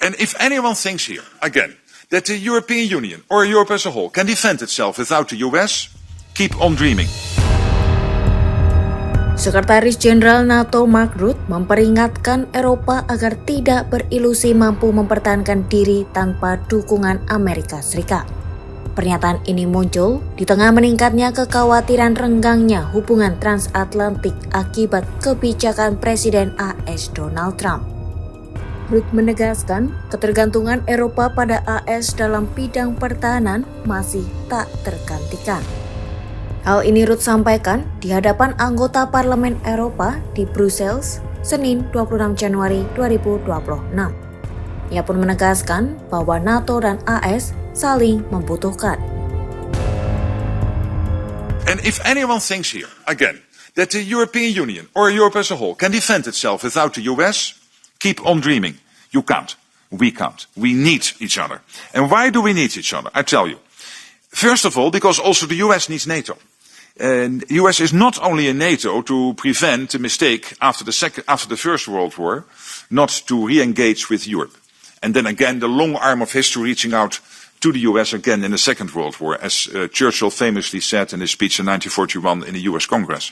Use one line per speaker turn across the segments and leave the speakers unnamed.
And if anyone thinks here, again, that the European Union or Europe as a whole can defend itself without the US, keep on dreaming.
Sekretaris Jenderal NATO Mark Rutte memperingatkan Eropa agar tidak berilusi mampu mempertahankan diri tanpa dukungan Amerika Serikat. Pernyataan ini muncul di tengah meningkatnya kekhawatiran renggangnya hubungan transatlantik akibat kebijakan Presiden AS Donald Trump. Rutte menegaskan ketergantungan Eropa pada AS dalam bidang pertahanan masih tak tergantikan. Hal ini Rutte sampaikan di hadapan anggota Parlemen Eropa di Brussels, Senin 26 Januari 2026. Ia pun menegaskan bahwa NATO dan AS saling membutuhkan.
And if anyone thinks here, again, that the European Union or Europe as a whole can defend itself without the US, keep on dreaming. You can't. We can't. We need each other. And why do we need each other? I tell you. First of all, because also the US needs NATO. And the US is not only in NATO to prevent a mistake after the First World War, not to re-engage with Europe. And then again, the long arm of history reaching out to the US again in the Second World War, as Churchill famously said in his speech in 1941 in the US Congress.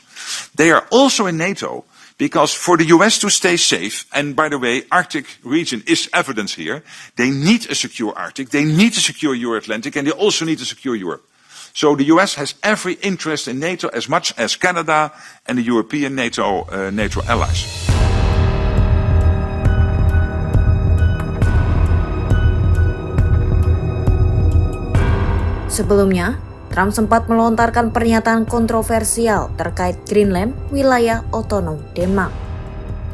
They are also in NATO because for the US to stay safe, and by the way, Arctic region is evidence here, they need a secure Arctic, they need a secure Euro-Atlantic, and they also need to secure Europe. So the US has every interest in NATO as much as Canada and the European NATO allies.
Sebelumnya, Trump sempat melontarkan pernyataan kontroversial terkait Greenland, wilayah otonom Denmark.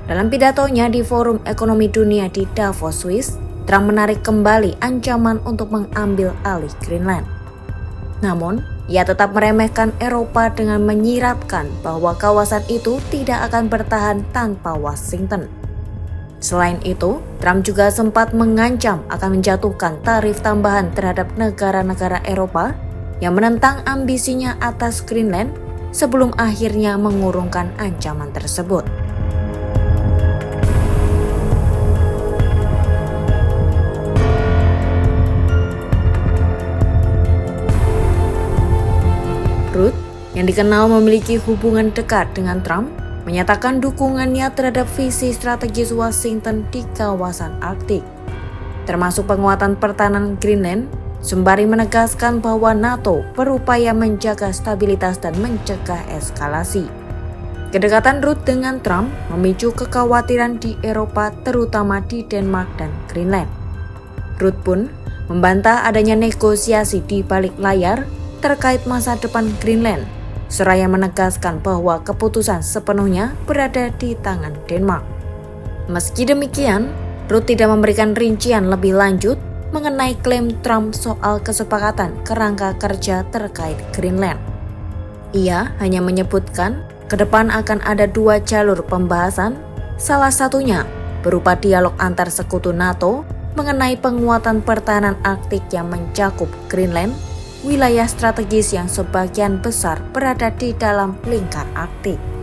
Dalam pidatonya di Forum Ekonomi Dunia di Davos, Swiss, Trump menarik kembali ancaman untuk mengambil alih Greenland. Namun, ia tetap meremehkan Eropa dengan menyiratkan bahwa kawasan itu tidak akan bertahan tanpa Washington. Selain itu, Trump juga sempat mengancam akan menjatuhkan tarif tambahan terhadap negara-negara Eropa yang menentang ambisinya atas Greenland sebelum akhirnya mengurungkan ancaman tersebut. Rutte, yang dikenal memiliki hubungan dekat dengan Trump, menyatakan dukungannya terhadap visi strategis Washington di kawasan Arktik, termasuk penguatan pertahanan Greenland, sembari menegaskan bahwa NATO berupaya menjaga stabilitas dan mencegah eskalasi. Kedekatan Rutte dengan Trump memicu kekhawatiran di Eropa, terutama di Denmark dan Greenland. Rutte pun membantah adanya negosiasi di balik layar terkait masa depan Greenland, seraya menegaskan bahwa keputusan sepenuhnya berada di tangan Denmark. Meski demikian, Rutte tidak memberikan rincian lebih lanjut mengenai klaim Trump soal kesepakatan kerangka kerja terkait Greenland. Ia hanya menyebutkan ke depan akan ada 2 jalur pembahasan, salah satunya berupa dialog antar sekutu NATO mengenai penguatan pertahanan Arktik yang mencakup Greenland, wilayah strategis yang sebagian besar berada di dalam lingkar Arktik.